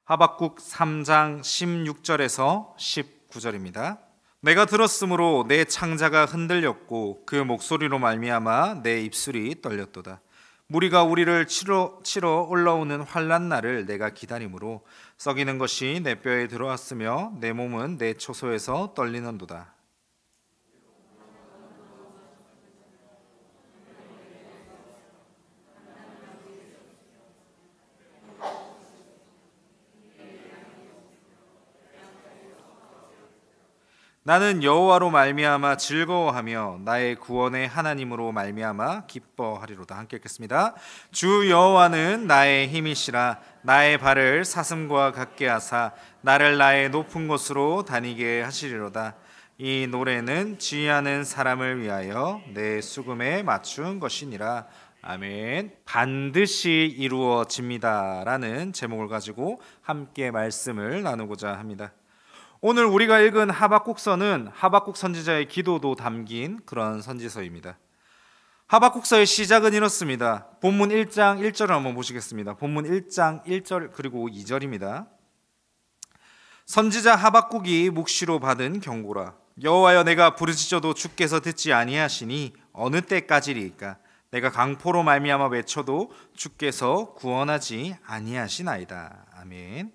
하박국 3장 16절에서 19절입니다. 내가 들었으므로 내 창자가 흔들렸고 그 목소리로 말미암아 내 입술이 떨렸도다. 무리가 우리를 치러 올라오는 환난 날을 내가 기다림으로 썩이는 것이 내 뼈에 들어왔으며 내 몸은 내 초소에서 떨리는도다. 나는 여호와로 말미암아 즐거워하며 나의 구원의 하나님으로 말미암아 기뻐하리로다. 함께 읽겠습니다. 주 여호와는 나의 힘이시라. 나의 발을 사슴과 같게 하사 나를 나의 높은 곳으로 다니게 하시리로다. 이 노래는 지휘하는 사람을 위하여 내 수금에 맞춘 것이니라. 아멘. 반드시 이루어집니다 라는 제목을 가지고 함께 말씀을 나누고자 합니다. 오늘 우리가 읽은 하박국서는 하박국 선지자의 기도도 담긴 그런 선지서입니다. 하박국서의 시작은 이렇습니다. 본문 1장 1절을 한번 보시겠습니다. 본문 1장 1절 그리고 2절입니다. 선지자 하박국이 묵시로 받은 경고라. 여호와여, 내가 부르짖어도 주께서 듣지 아니하시니 어느 때까지리이까? 내가 강포로 말미암아 외쳐도 주께서 구원하지 아니하시나이다. 아멘.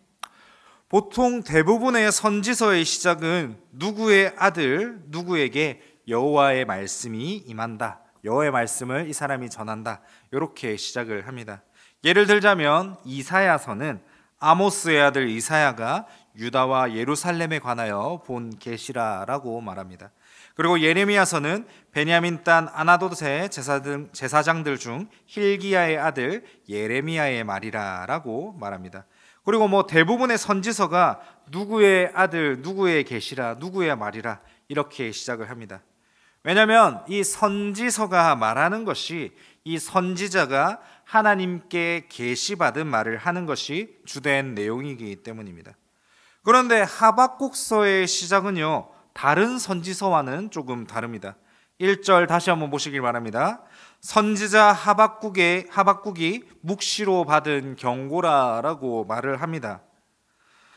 보통 대부분의 선지서의 시작은 누구의 아들 누구에게 여호와의 말씀이 임한다, 여호와의 말씀을 이 사람이 전한다, 이렇게 시작을 합니다. 예를 들자면 이사야서는 아모스의 아들 이사야가 유다와 예루살렘에 관하여 본 계시라라고 말합니다. 그리고 예레미야서는 베냐민 땅 아나돗의 제사장들 중 힐기야의 아들 예레미야의 말이라라고 말합니다. 그리고 대부분의 선지서가 누구의 아들, 누구의 계시라, 누구의 말이라 이렇게 시작을 합니다. 왜냐하면 이 선지서가 말하는 것이 이 선지자가 하나님께 계시받은 말을 하는 것이 주된 내용이기 때문입니다. 그런데 하박국서의 시작은요, 다른 선지서와는 조금 다릅니다. 1절 다시 한번 보시길 바랍니다. 선지자 하박국이 묵시로 받은 경고라라고 말을 합니다.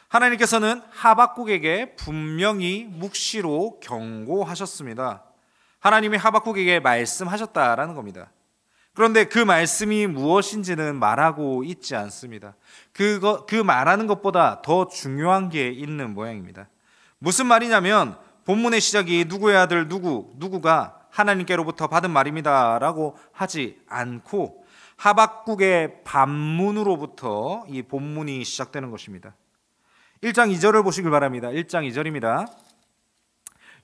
하나님께서는 하박국에게 분명히 묵시로 경고하셨습니다. 하나님이 하박국에게 말씀하셨다라는 겁니다. 그런데 그 말씀이 무엇인지는 말하고 있지 않습니다. 그 말하는 것보다 더 중요한 게 있는 모양입니다. 무슨 말이냐면 본문의 시작이 누구의 아들 누구가 하나님께로부터 받은 말입니다 라고 하지 않고 하박국의 반문으로부터 이 본문이 시작되는 것입니다. 1장 2절을 보시길 바랍니다. 1장 2절입니다.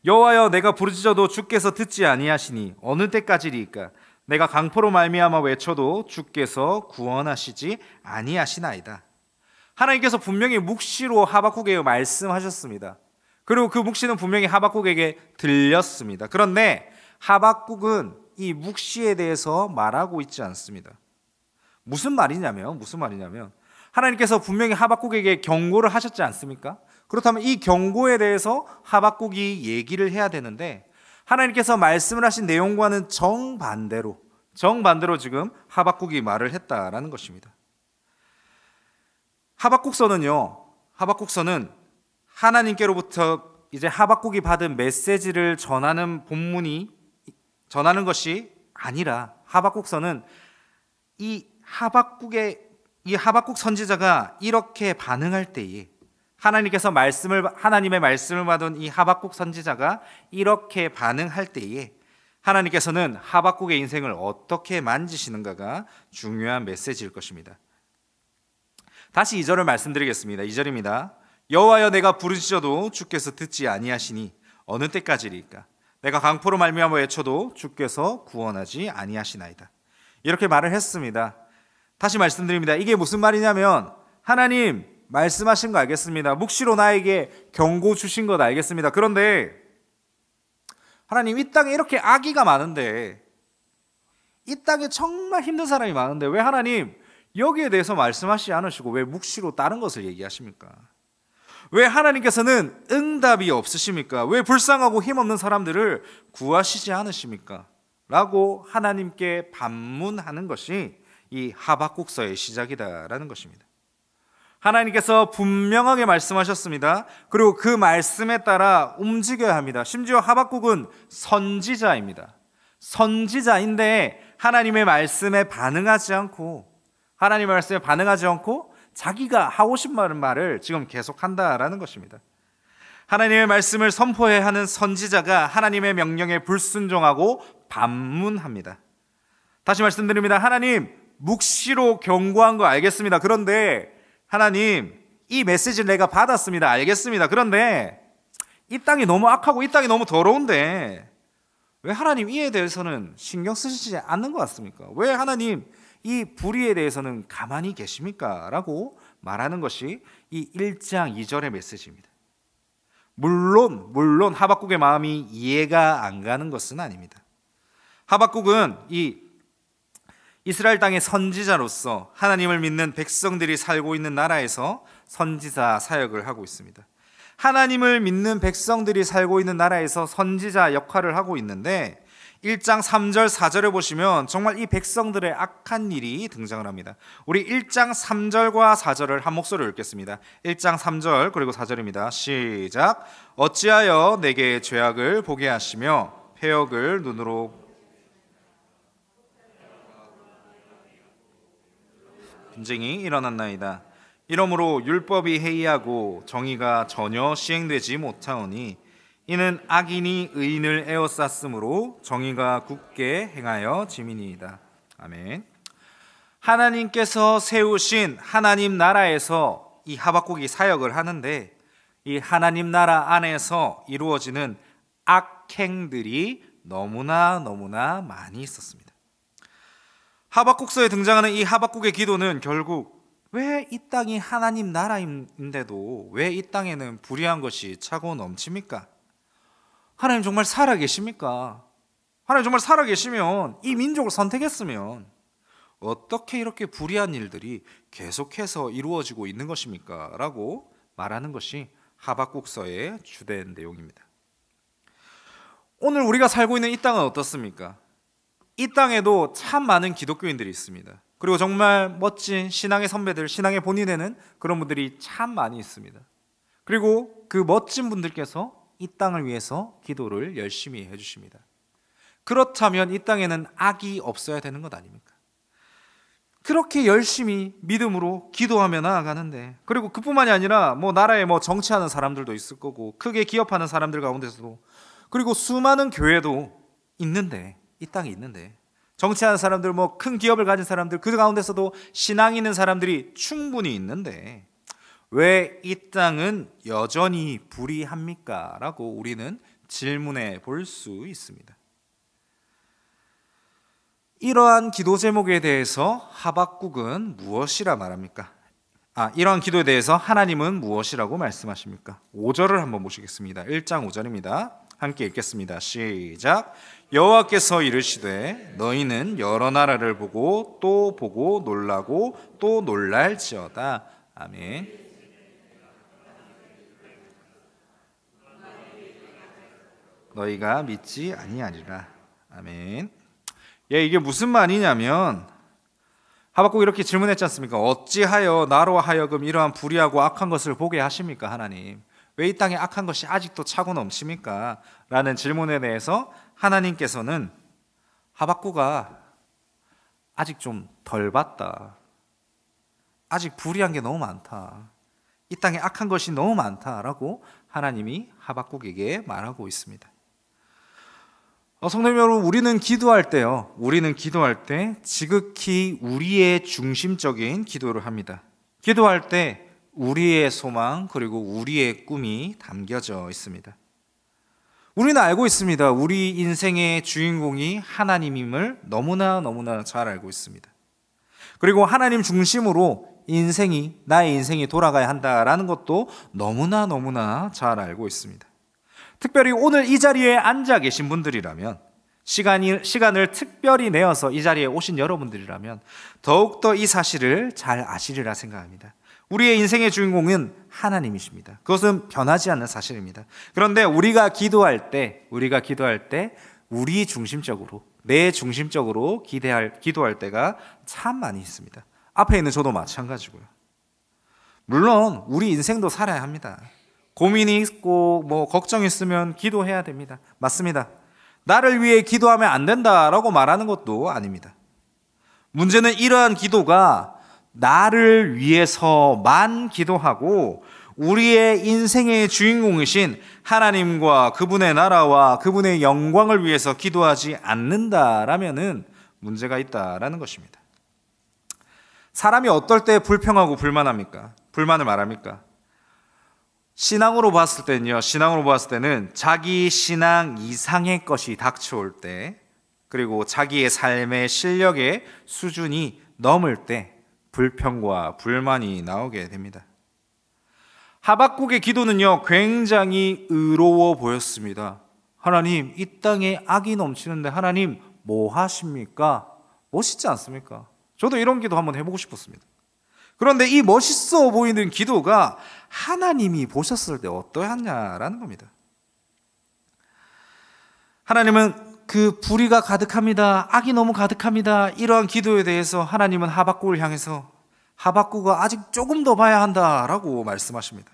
여호와여, 내가 부르짖어도 주께서 듣지 아니하시니 어느 때까지리이까? 내가 강포로 말미암아 외쳐도 주께서 구원하시지 아니하시나이다. 하나님께서 분명히 묵시로 하박국에게 말씀하셨습니다. 그리고 그 묵시는 분명히 하박국에게 들렸습니다. 그런데 하박국은 이 묵시에 대해서 말하고 있지 않습니다. 무슨 말이냐면 하나님께서 분명히 하박국에게 경고를 하셨지 않습니까? 그렇다면 이 경고에 대해서 하박국이 얘기를 해야 되는데 하나님께서 말씀을 하신 내용과는 정반대로 지금 하박국이 말을 했다라는 것입니다. 하박국서는 하나님께로부터 이제 하박국이 받은 메시지를 전하는 것이 아니라 하박국서는 이 하박국 선지자가 이렇게 반응할 때에 하나님의 말씀을 받은 이 하박국 선지자가 이렇게 반응할 때에 하나님께서는 하박국의 인생을 어떻게 만지시는가가 중요한 메시지일 것입니다. 다시 2절을 말씀드리겠습니다. 2절입니다. 여호와여, 내가 부르짖어도 주께서 듣지 아니하시니 어느 때까지리이까? 내가 강포로 말미암아 외쳐도 주께서 구원하지 아니하시나이다. 이렇게 말을 했습니다. 다시 말씀드립니다. 이게 무슨 말이냐면 하나님 말씀하신 거 알겠습니다. 묵시로 나에게 경고 주신 것 알겠습니다. 그런데 하나님, 이 땅에 이렇게 악의가 많은데, 이 땅에 정말 힘든 사람이 많은데 왜 하나님 여기에 대해서 말씀하시지 않으시고 왜 묵시로 다른 것을 얘기하십니까? 왜 하나님께서는 응답이 없으십니까? 왜 불쌍하고 힘없는 사람들을 구하시지 않으십니까? 라고 하나님께 반문하는 것이 이 하박국서의 시작이다라는 것입니다. 하나님께서 분명하게 말씀하셨습니다. 그리고 그 말씀에 따라 움직여야 합니다. 심지어 하박국은 선지자입니다. 선지자인데 하나님의 말씀에 반응하지 않고 자기가 하고 싶은 말을 지금 계속한다라는 것입니다. 하나님의 말씀을 선포해야 하는 선지자가 하나님의 명령에 불순종하고 반문합니다. 다시 말씀드립니다. 하나님, 묵시로 경고한 거 알겠습니다. 그런데 하나님, 이 메시지를 내가 받았습니다. 알겠습니다. 그런데 이 땅이 너무 악하고 이 땅이 너무 더러운데 왜 하나님 이에 대해서는 신경 쓰시지 않는 것 같습니까? 왜 하나님 이 불의에 대해서는 가만히 계십니까? 라고 말하는 것이 이 1장 2절의 메시지입니다. 물론 하박국의 마음이 이해가 안 가는 것은 아닙니다. 하박국은 이 이스라엘 땅의 선지자로서 하나님을 믿는 백성들이 살고 있는 나라에서 선지자 사역을 하고 있습니다. 하나님을 믿는 백성들이 살고 있는 나라에서 선지자 역할을 하고 있는데 1장 3절 4절을 보시면 정말 이 백성들의 악한 일이 등장을 합니다. 우리 1장 3절과 4절을 한 목소리로 읽겠습니다. 1장 3절 그리고 4절입니다. 시작. 어찌하여 내게 죄악을 보게 하시며 패역을 눈으로 분쟁이 일어났나이다. 이러므로 율법이 해이하고 정의가 전혀 시행되지 못하오니 이는 악인이 의인을 에워쌌으므로 정의가 굳게 행하여 짐이니이다. 아멘. 하나님께서 세우신 하나님 나라에서 이 하박국이 사역을 하는데 이 하나님 나라 안에서 이루어지는 악행들이 너무나 많이 있었습니다. 하박국서에 등장하는 이 하박국의 기도는 결국 왜 이 땅이 하나님 나라인데도 왜 이 땅에는 불의한 것이 차고 넘칩니까? 하나님 정말 살아계십니까? 하나님 정말 살아계시면 이 민족을 선택했으면 어떻게 이렇게 불의한 일들이 계속해서 이루어지고 있는 것입니까? 라고 말하는 것이 하박국서의 주된 내용입니다. 오늘 우리가 살고 있는 이 땅은 어떻습니까? 이 땅에도 참 많은 기독교인들이 있습니다. 그리고 정말 멋진 신앙의 선배들, 신앙의 본이 되는 그런 분들이 참 많이 있습니다. 그리고 그 멋진 분들께서 이 땅을 위해서 기도를 열심히 해주십니다. 그렇다면 이 땅에는 악이 없어야 되는 것 아닙니까? 그렇게 열심히 믿음으로 기도하며 나아가는데, 그리고 그뿐만이 아니라 나라에 정치하는 사람들도 있을 거고 크게 기업하는 사람들 가운데서도, 그리고 수많은 교회도 있는데, 이 땅에 있는데 정치하는 사람들, 큰 기업을 가진 사람들, 그 가운데서도 신앙 있는 사람들이 충분히 있는데 왜 이 땅은 여전히 불의합니까? 라고 우리는 질문해 볼 수 있습니다. 이러한 기도 제목에 대해서 하박국은 무엇이라 말합니까? 이러한 기도에 대해서 하나님은 무엇이라고 말씀하십니까? 5절을 한번 보시겠습니다. 1장 5절입니다. 함께 읽겠습니다. 시작. 여호와께서 이르시되 너희는 여러 나라를 보고 또 보고 놀라고 또 놀랄지어다. 아멘. 너희가 믿지 아니하리라. 아멘. 이게 무슨 말이냐면 하박국 이렇게 질문했지 않습니까? 어찌하여 나로 하여금 이러한 불의하고 악한 것을 보게 하십니까? 하나님, 왜 이 땅에 악한 것이 아직도 차고 넘칩니까? 라는 질문에 대해서 하나님께서는 하박국아, 아직 좀 덜 봤다. 아직 불의한 게 너무 많다. 이 땅에 악한 것이 너무 많다라고 하나님이 하박국에게 말하고 있습니다. 성도 여러분, 우리는 기도할 때 지극히 우리의 중심적인 기도를 합니다. 기도할 때 우리의 소망 그리고 우리의 꿈이 담겨져 있습니다. 우리는 알고 있습니다. 우리 인생의 주인공이 하나님임을 너무나 잘 알고 있습니다. 그리고 하나님 중심으로 나의 인생이 돌아가야 한다라는 것도 너무나 잘 알고 있습니다. 특별히 오늘 이 자리에 앉아 계신 분들이라면, 시간을 특별히 내어서 이 자리에 오신 여러분들이라면 더욱더 이 사실을 잘 아시리라 생각합니다. 우리의 인생의 주인공은 하나님이십니다. 그것은 변하지 않는 사실입니다. 그런데 우리가 기도할 때 우리 중심적으로, 내 중심적으로 기도할 때가 참 많이 있습니다. 앞에 있는 저도 마찬가지고요. 물론 우리 인생도 살아야 합니다. 고민이 있고 뭐 걱정이 있으면 기도해야 됩니다. 맞습니다. 나를 위해 기도하면 안 된다라고 말하는 것도 아닙니다. 문제는 이러한 기도가 나를 위해서만 기도하고 우리의 인생의 주인공이신 하나님과 그분의 나라와 그분의 영광을 위해서 기도하지 않는다라면은 문제가 있다라는 것입니다. 사람이 어떨 때 불평하고 불만합니까? 불만을 말합니까? 신앙으로 봤을 때는 자기 신앙 이상의 것이 닥쳐올 때, 그리고 자기의 삶의 실력의 수준이 넘을 때 불평과 불만이 나오게 됩니다. 하박국의 기도는요, 굉장히 의로워 보였습니다. 하나님, 이 땅에 악이 넘치는데 하나님 뭐 하십니까? 멋있지 않습니까? 저도 이런 기도 한번 해보고 싶었습니다. 그런데 이 멋있어 보이는 기도가 하나님이 보셨을 때 어떠했냐라는 겁니다. 하나님은 그 불의가 가득합니다. 악이 너무 가득합니다. 이러한 기도에 대해서 하나님은 하박국을 향해서 하박국아 아직 조금 더 봐야 한다라고 말씀하십니다.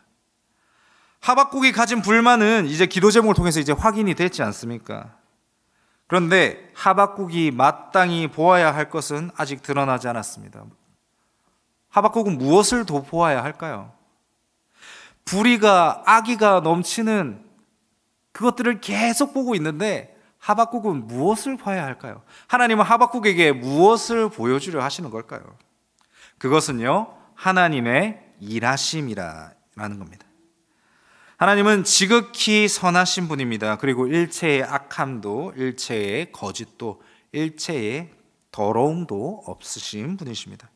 하박국이 가진 불만은 이제 기도 제목을 통해서 이제 확인이 됐지 않습니까? 그런데 하박국이 마땅히 보아야 할 것은 아직 드러나지 않았습니다. 하박국은 무엇을 더 보아야 할까요? 불의가, 악의가 넘치는 그것들을 계속 보고 있는데 하박국은 무엇을 봐야 할까요? 하나님은 하박국에게 무엇을 보여주려 하시는 걸까요? 그것은요, 하나님의 일하심이라는 겁니다. 하나님은 지극히 선하신 분입니다. 그리고 일체의 악함도, 일체의 거짓도, 일체의 더러움도 없으신 분이십니다.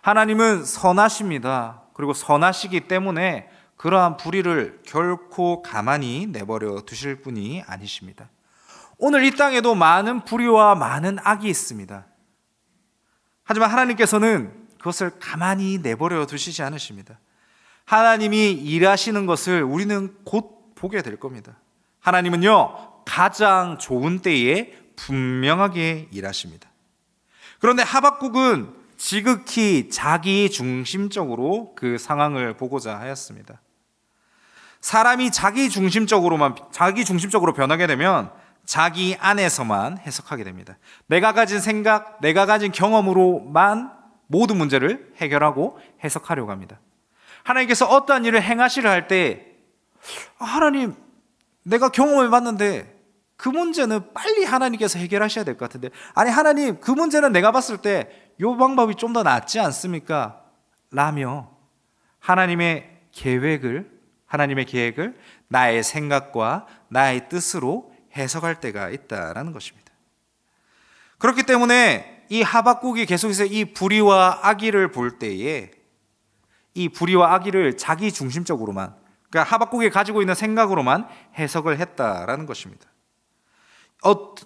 하나님은 선하십니다. 그리고 선하시기 때문에 그러한 불의를 결코 가만히 내버려 두실 분이 아니십니다. 오늘 이 땅에도 많은 불의와 많은 악이 있습니다. 하지만 하나님께서는 그것을 가만히 내버려 두시지 않으십니다. 하나님이 일하시는 것을 우리는 곧 보게 될 겁니다. 하나님은요, 가장 좋은 때에 분명하게 일하십니다. 그런데 하박국은 지극히 자기 중심적으로 그 상황을 보고자 하였습니다. 사람이 자기 중심적으로 변하게 되면 자기 안에서만 해석하게 됩니다. 내가 가진 생각, 내가 가진 경험으로만 모든 문제를 해결하고 해석하려고 합니다. 하나님께서 어떠한 일을 행하시려 할 때, 하나님, 내가 경험해 봤는데 그 문제는 빨리 하나님께서 해결하셔야 될 것 같은데, 아니 하나님, 그 문제는 내가 봤을 때 이 방법이 좀 더 낫지 않습니까? 라며 하나님의 계획을 나의 생각과 나의 뜻으로 해석할 때가 있다라는 것입니다. 그렇기 때문에 이 하박국이 계속해서 이 불의와 악의를 볼 때에 이 불의와 악의를 자기 중심적으로만, 그러니까 하박국이 가지고 있는 생각으로만 해석을 했다라는 것입니다.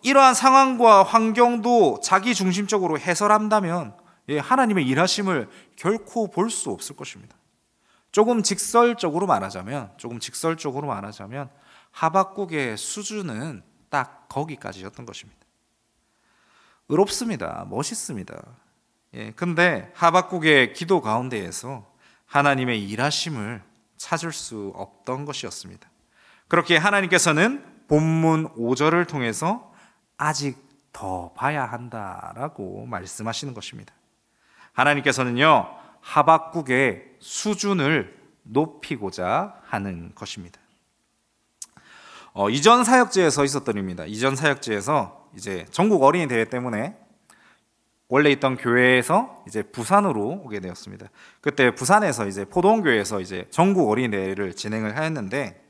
이러한 상황과 환경도 자기 중심적으로 해설한다면 하나님의 일하심을 결코 볼 수 없을 것입니다. 조금 직설적으로 말하자면 하박국의 수준은 딱 거기까지였던 것입니다. 의롭습니다. 멋있습니다. 근데 하박국의 기도 가운데에서 하나님의 일하심을 찾을 수 없던 것이었습니다. 그렇게 하나님께서는 본문 5절을 통해서 아직 더 봐야 한다라고 말씀하시는 것입니다. 하나님께서는요, 하박국의 수준을 높이고자 하는 것입니다. 이전 사역지에서 있었던 일입니다. 이전 사역지에서 이제 전국 어린이 대회 때문에 원래 있던 교회에서 이제 부산으로 오게 되었습니다. 그때 부산에서 이제 포도원교회에서 이제 전국 어린이 대회를 진행을 하였는데,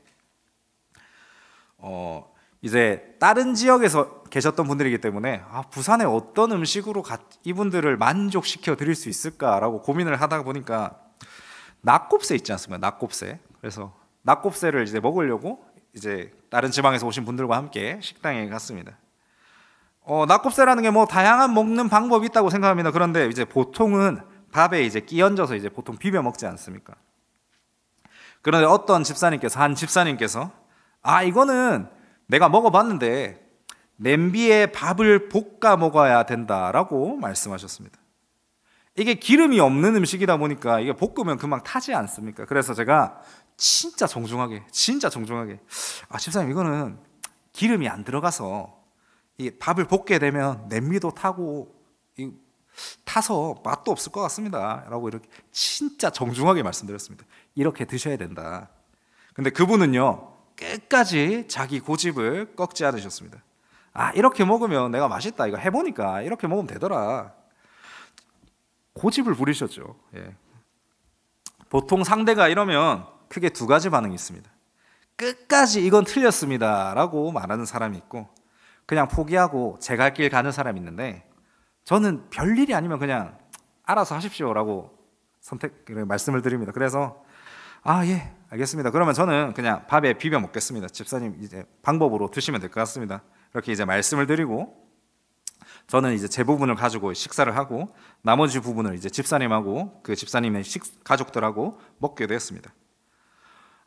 이제 다른 지역에서 계셨던 분들이기 때문에 부산에 어떤 음식으로 이분들을 만족시켜 드릴 수 있을까라고 고민을 하다 보니까 낙곱새 있지 않습니까? 낙곱새. 그래서 낙곱새를 이제 먹으려고 이제 다른 지방에서 오신 분들과 함께 식당에 갔습니다. 낙곱새라는 게 뭐 다양한 먹는 방법이 있다고 생각합니다. 그런데 이제 보통은 밥에 이제 끼얹어서 이제 보통 비벼 먹지 않습니까? 그런데 한 집사님께서 이거는 내가 먹어봤는데 냄비에 밥을 볶아 먹어야 된다라고 말씀하셨습니다. 이게 기름이 없는 음식이다 보니까 이게 볶으면 금방 타지 않습니까? 그래서 제가 진짜 정중하게 집사님 이거는 기름이 안 들어가서 이 밥을 볶게 되면 냄비도 타고 타서 맛도 없을 것 같습니다 라고 이렇게 진짜 정중하게 말씀드렸습니다. 이렇게 드셔야 된다. 근데 그분은요 끝까지 자기 고집을 꺾지 않으셨습니다. 이렇게 먹으면 내가 맛있다, 이거 해보니까 이렇게 먹으면 되더라. 고집을 부리셨죠. 예. 보통 상대가 이러면 크게 두 가지 반응이 있습니다. 끝까지 이건 틀렸습니다 라고 말하는 사람이 있고, 그냥 포기하고 제 갈 길 가는 사람이 있는데, 저는 별일이 아니면 그냥 알아서 하십시오 라고 말씀을 드립니다. 그래서 예, 알겠습니다. 그러면 저는 그냥 밥에 비벼 먹겠습니다. 집사님 이제 방법으로 드시면 될 것 같습니다. 이렇게 이제 말씀을 드리고, 저는 이제 제 부분을 가지고 식사를 하고 나머지 부분을 이제 집사님하고 그 집사님의 가족들하고 먹게 되었습니다.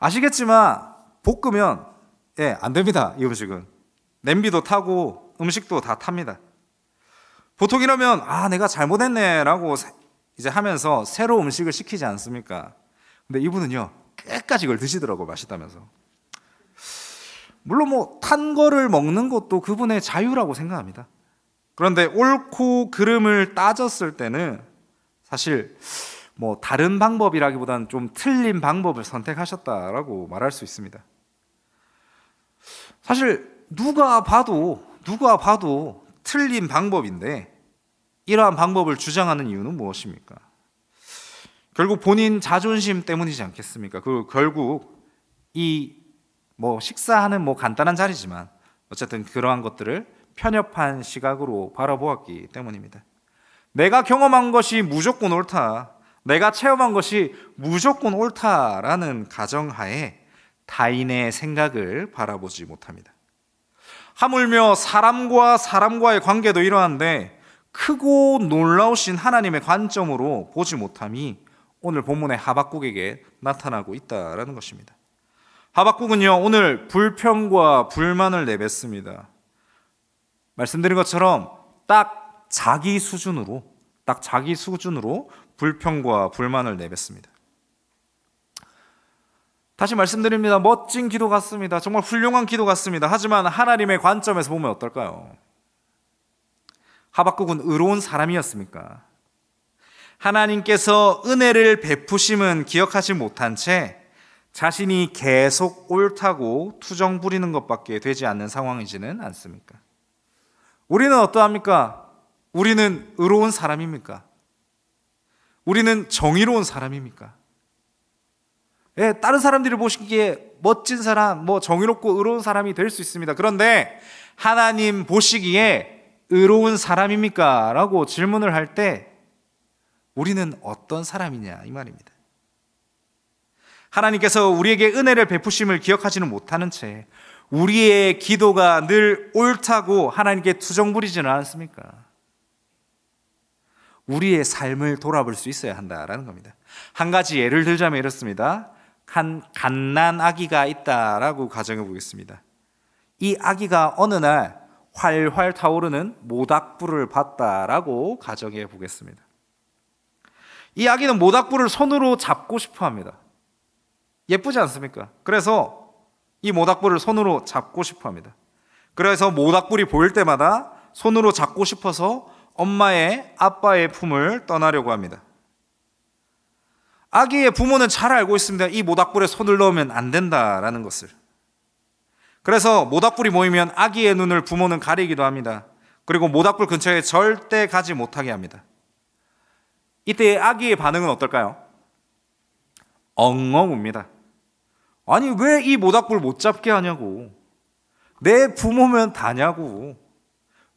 아시겠지만 볶으면 안 됩니다. 이 음식은 냄비도 타고 음식도 다 탑니다. 보통 이러면 내가 잘못했네 라고 이제 하면서 새로 음식을 시키지 않습니까? 근데 이분은요 끝까지 이걸 드시더라고요. 맛있다면서. 물론 탄 거를 먹는 것도 그분의 자유라고 생각합니다. 그런데 옳고 그름을 따졌을 때는 사실 다른 방법이라기보다는 좀 틀린 방법을 선택하셨다라고 말할 수 있습니다. 사실 누가 봐도 틀린 방법인데 이러한 방법을 주장하는 이유는 무엇입니까? 결국 본인 자존심 때문이지 않겠습니까? 결국 식사하는 간단한 자리지만 어쨌든 그러한 것들을 편협한 시각으로 바라보았기 때문입니다. 내가 경험한 것이 무조건 옳다, 내가 체험한 것이 무조건 옳다라는 가정하에 타인의 생각을 바라보지 못합니다. 하물며 사람과의 관계도 이러한데 크고 놀라우신 하나님의 관점으로 보지 못함이 오늘 본문의 하박국에게 나타나고 있다라는 것입니다. 하박국은요 오늘 불평과 불만을 내뱉습니다. 말씀드린 것처럼 딱 자기 수준으로 불평과 불만을 내뱉습니다. 다시 말씀드립니다. 멋진 기도 같습니다. 정말 훌륭한 기도 같습니다. 하지만 하나님의 관점에서 보면 어떨까요? 하박국은 의로운 사람이었습니까? 하나님께서 은혜를 베푸심은 기억하지 못한 채 자신이 계속 옳다고 투정 부리는 것밖에 되지 않는 상황이지는 않습니까? 우리는 어떠합니까? 우리는 의로운 사람입니까? 우리는 정의로운 사람입니까? 다른 사람들이 보시기에 멋진 사람, 정의롭고 의로운 사람이 될 수 있습니다. 그런데 하나님 보시기에 의로운 사람입니까? 라고 질문을 할 때 우리는 어떤 사람이냐 이 말입니다. 하나님께서 우리에게 은혜를 베푸심을 기억하지는 못하는 채 우리의 기도가 늘 옳다고 하나님께 투정 부리지는 않습니까? 우리의 삶을 돌아볼 수 있어야 한다라는 겁니다. 한 가지 예를 들자면 이렇습니다. 한 갓난 아기가 있다라고 가정해 보겠습니다. 이 아기가 어느 날 활활 타오르는 모닥불을 봤다라고 가정해 보겠습니다. 이 아기는 모닥불을 손으로 잡고 싶어 합니다. 예쁘지 않습니까? 그래서 이 모닥불을 손으로 잡고 싶어 합니다. 그래서 모닥불이 보일 때마다 손으로 잡고 싶어서 엄마의 아빠의 품을 떠나려고 합니다. 아기의 부모는 잘 알고 있습니다. 이 모닥불에 손을 넣으면 안 된다라는 것을. 그래서 모닥불이 모이면 아기의 눈을 부모는 가리기도 합니다. 그리고 모닥불 근처에 절대 가지 못하게 합니다. 이때 아기의 반응은 어떨까요? 엉엉 웁니다. 아니 왜 이 모닥불 못 잡게 하냐고, 내 부모면 다냐고,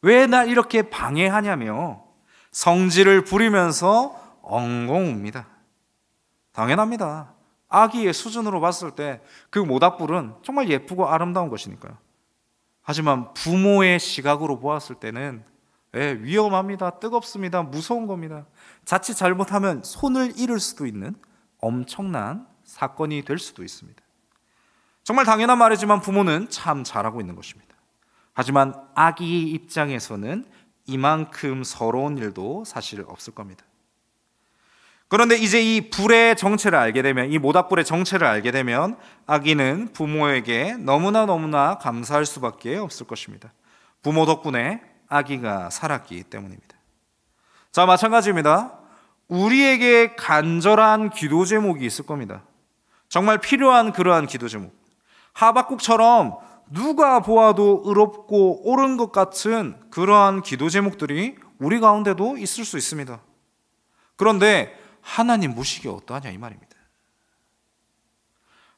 왜 날 이렇게 방해하냐며 성질을 부리면서 엉엉 웁니다. 당연합니다. 아기의 수준으로 봤을 때 그 모닥불은 정말 예쁘고 아름다운 것이니까요. 하지만 부모의 시각으로 보았을 때는 위험합니다, 뜨겁습니다, 무서운 겁니다. 자칫 잘못하면 손을 잃을 수도 있는 엄청난 사건이 될 수도 있습니다. 정말 당연한 말이지만 부모는 참 잘하고 있는 것입니다. 하지만 아기 입장에서는 이만큼 서러운 일도 사실 없을 겁니다. 그런데 이제 이 불의 정체를 알게 되면, 이 모닥불의 정체를 알게 되면 아기는 부모에게 너무나 감사할 수밖에 없을 것입니다. 부모 덕분에 아기가 살았기 때문입니다. 자, 마찬가지입니다. 우리에게 간절한 기도 제목이 있을 겁니다. 정말 필요한 그러한 기도 제목. 하박국처럼 누가 보아도 의롭고 옳은 것 같은 그러한 기도 제목들이 우리 가운데도 있을 수 있습니다. 그런데 하나님 보시기에 어떠하냐 이 말입니다.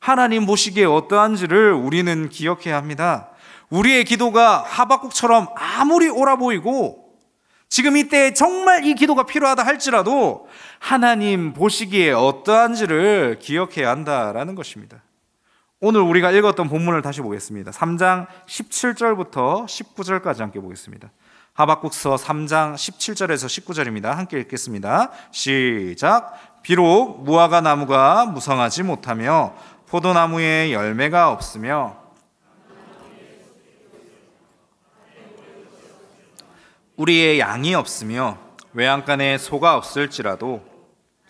하나님 보시기에 어떠한지를 우리는 기억해야 합니다. 우리의 기도가 하박국처럼 아무리 옳아 보이고 지금 이때 정말 이 기도가 필요하다 할지라도 하나님 보시기에 어떠한지를 기억해야 한다라는 것입니다. 오늘 우리가 읽었던 본문을 다시 보겠습니다. 3장 17절부터 19절까지 함께 보겠습니다. 하박국서 3장 17절에서 19절입니다. 함께 읽겠습니다. 시작. 비록 무화과 나무가 무성하지 못하며 포도나무에 열매가 없으며 우리의 양이 없으며 외양간에 소가 없을지라도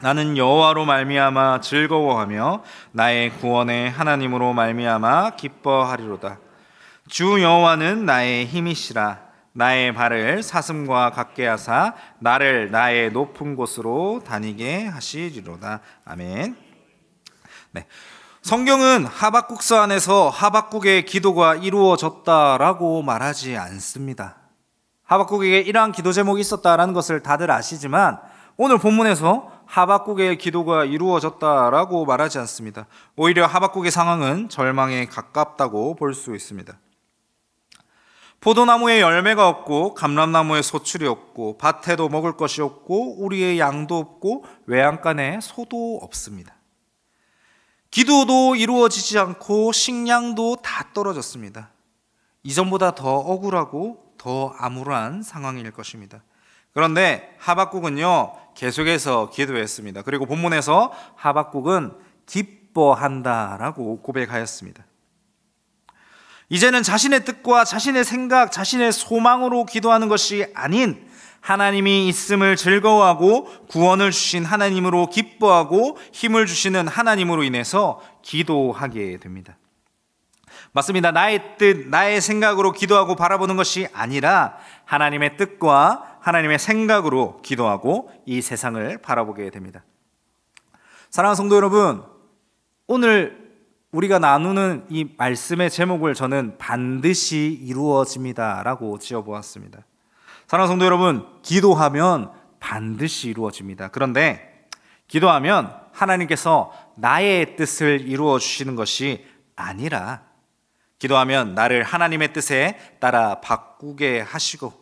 나는 여호와로 말미암아 즐거워하며 나의 구원의 하나님으로 말미암아 기뻐하리로다. 주 여호와는 나의 힘이시라. 나의 발을 사슴과 같게 하사 나를 나의 높은 곳으로 다니게 하시리로다. 아멘. 네. 성경은 하박국서 안에서 하박국의 기도가 이루어졌다라고 말하지 않습니다. 하박국에게 이러한 기도 제목이 있었다라는 것을 다들 아시지만 오늘 본문에서 하박국의 기도가 이루어졌다라고 말하지 않습니다. 오히려 하박국의 상황은 절망에 가깝다고 볼 수 있습니다. 포도나무에 열매가 없고 감람나무에 소출이 없고 밭에도 먹을 것이 없고 우리의 양도 없고 외양간에 소도 없습니다. 기도도 이루어지지 않고 식량도 다 떨어졌습니다. 이전보다 더 억울하고 더 암울한 상황일 것입니다. 그런데 하박국은요 계속해서 기도했습니다. 그리고 본문에서 하박국은 기뻐한다라고 고백하였습니다. 이제는 자신의 뜻과 자신의 생각, 자신의 소망으로 기도하는 것이 아닌 하나님이 있음을 즐거워하고 구원을 주신 하나님으로 기뻐하고 힘을 주시는 하나님으로 인해서 기도하게 됩니다. 맞습니다. 나의 뜻, 나의 생각으로 기도하고 바라보는 것이 아니라 하나님의 뜻과 하나님의 생각으로 기도하고 이 세상을 바라보게 됩니다. 사랑하는 성도 여러분, 오늘 우리가 나누는 이 말씀의 제목을 저는 반드시 이루어집니다 라고 지어보았습니다. 사랑하는 성도 여러분, 기도하면 반드시 이루어집니다. 그런데 기도하면 하나님께서 나의 뜻을 이루어 주시는 것이 아니라 기도하면 나를 하나님의 뜻에 따라 바꾸게 하시고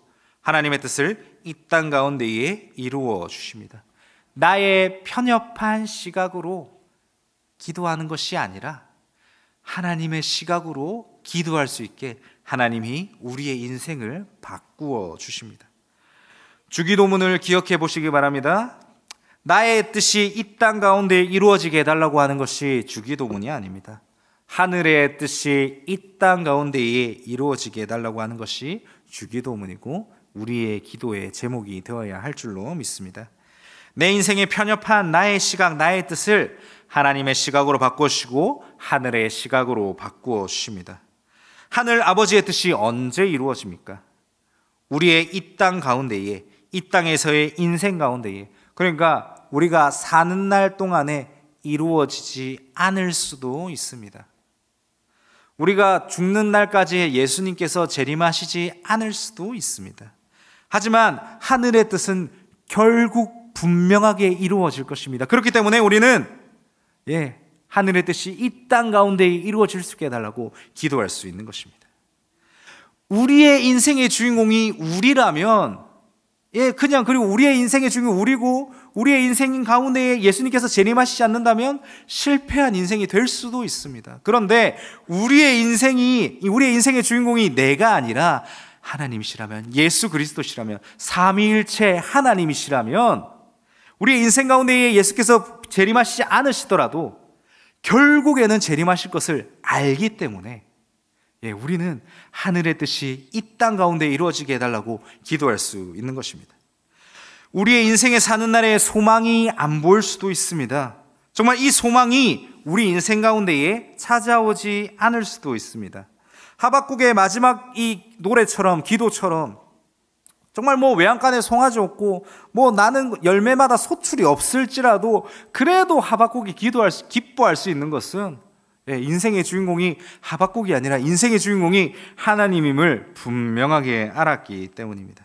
하나님의 뜻을 이 땅 가운데에 이루어 주십니다. 나의 편협한 시각으로 기도하는 것이 아니라 하나님의 시각으로 기도할 수 있게 하나님이 우리의 인생을 바꾸어 주십니다. 주기도문을 기억해 보시기 바랍니다. 나의 뜻이 이 땅 가운데 이루어지게 해달라고 하는 것이 주기도문이 아닙니다. 하늘의 뜻이 이 땅 가운데에 이루어지게 해달라고 하는 것이 주기도문이고 우리의 기도의 제목이 되어야 할 줄로 믿습니다. 내 인생의 편협한 나의 시각, 나의 뜻을 하나님의 시각으로 바꾸시고 하늘의 시각으로 바꾸어 주십니다. 하늘 아버지의 뜻이 언제 이루어집니까? 우리의 이 땅 가운데에, 이 땅에서의 인생 가운데에, 그러니까 우리가 사는 날 동안에 이루어지지 않을 수도 있습니다. 우리가 죽는 날까지 예수님께서 재림하시지 않을 수도 있습니다. 하지만 하늘의 뜻은 결국 분명하게 이루어질 것입니다. 그렇기 때문에 우리는 하늘의 뜻이 이 땅 가운데 이루어질 수 있게 해달라고 기도할 수 있는 것입니다. 우리의 인생의 주인공이 우리라면 그냥 그리고 우리의 인생의 주인공이 우리고 우리의 인생 가운데에 예수님께서 재림하시지 않는다면 실패한 인생이 될 수도 있습니다. 그런데 우리의 인생의 주인공이 내가 아니라 하나님이시라면, 예수 그리스도시라면, 삼위일체 하나님이시라면 우리의 인생 가운데에 예수께서 재림하시지 않으시더라도 결국에는 재림하실 것을 알기 때문에 우리는 하늘의 뜻이 이 땅 가운데 이루어지게 해달라고 기도할 수 있는 것입니다. 우리의 인생에 사는 날에 소망이 안 보일 수도 있습니다. 정말 이 소망이 우리 인생 가운데에 찾아오지 않을 수도 있습니다. 하박국의 마지막 이 노래처럼, 기도처럼 정말 외양간에 송아지 없고 나는 열매마다 소출이 없을지라도 그래도 하박국이 기뻐할 수 있는 것은 인생의 주인공이 하박국이 아니라 인생의 주인공이 하나님임을 분명하게 알았기 때문입니다.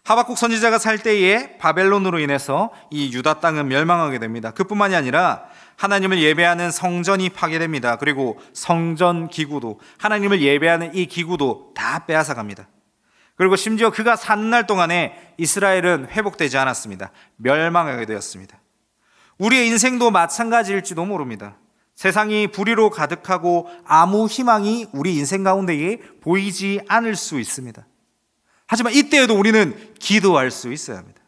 하박국 선지자가 살 때에 바벨론으로 인해서 이 유다 땅은 멸망하게 됩니다. 그뿐만이 아니라 하나님을 예배하는 성전이 파괴됩니다. 그리고 성전 기구도, 하나님을 예배하는 이 기구도 다 빼앗아갑니다. 그리고 심지어 그가 사는 날 동안에 이스라엘은 회복되지 않았습니다. 멸망하게 되었습니다. 우리의 인생도 마찬가지일지도 모릅니다. 세상이 불의로 가득하고 아무 희망이 우리 인생 가운데에 보이지 않을 수 있습니다. 하지만 이때에도 우리는 기도할 수 있어야 합니다.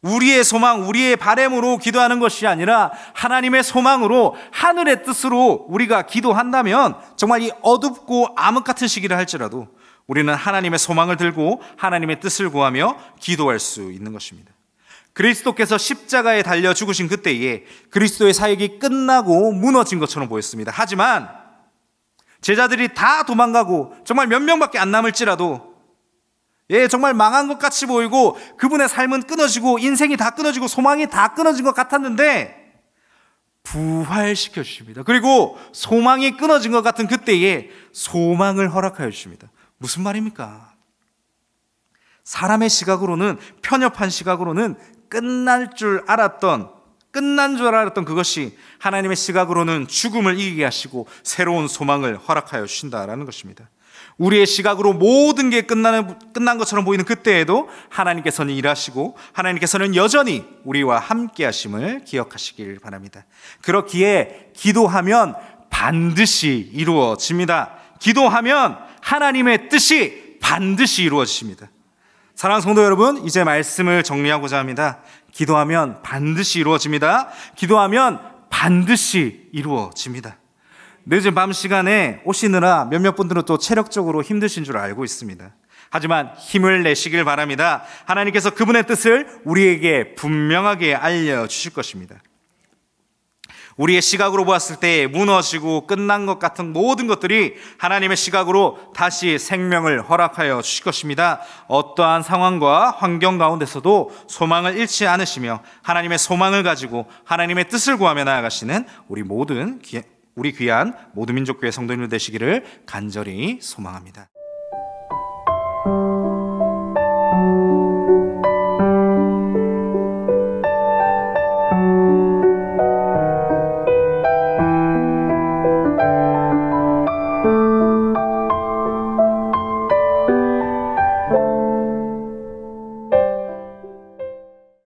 우리의 소망, 우리의 바램으로 기도하는 것이 아니라 하나님의 소망으로, 하늘의 뜻으로 우리가 기도한다면 정말 이 어둡고 암흑 같은 시기를 할지라도 우리는 하나님의 소망을 들고 하나님의 뜻을 구하며 기도할 수 있는 것입니다. 그리스도께서 십자가에 달려 죽으신 그때에 그리스도의 사역이 끝나고 무너진 것처럼 보였습니다. 하지만 제자들이 다 도망가고 정말 몇 명밖에 안 남을지라도 정말 망한 것 같이 보이고 그분의 삶은 끊어지고 인생이 다 끊어지고 소망이 다 끊어진 것 같았는데 부활시켜 주십니다. 그리고 소망이 끊어진 것 같은 그때에 소망을 허락하여 주십니다. 무슨 말입니까? 사람의 시각으로는, 편협한 시각으로는 끝난 줄 알았던 그것이 하나님의 시각으로는 죽음을 이기게 하시고 새로운 소망을 허락하여 주신다라는 것입니다. 우리의 시각으로 모든 게 끝난 것처럼 보이는 그때에도 하나님께서는 일하시고 하나님께서는 여전히 우리와 함께 하심을 기억하시길 바랍니다. 그렇기에 기도하면 반드시 이루어집니다. 기도하면 하나님의 뜻이 반드시 이루어집니다. 사랑하는 성도 여러분, 이제 말씀을 정리하고자 합니다. 기도하면 반드시 이루어집니다. 기도하면 반드시 이루어집니다. 늦은 밤 시간에 오시느라 몇몇 분들은 또 체력적으로 힘드신 줄 알고 있습니다. 하지만 힘을 내시길 바랍니다. 하나님께서 그분의 뜻을 우리에게 분명하게 알려주실 것입니다. 우리의 시각으로 보았을 때 무너지고 끝난 것 같은 모든 것들이 하나님의 시각으로 다시 생명을 허락하여 주실 것입니다. 어떠한 상황과 환경 가운데서도 소망을 잃지 않으시며 하나님의 소망을 가지고 하나님의 뜻을 구하며 나아가시는 우리 귀한 모두 민족교회 성도님들 되시기를 간절히 소망합니다.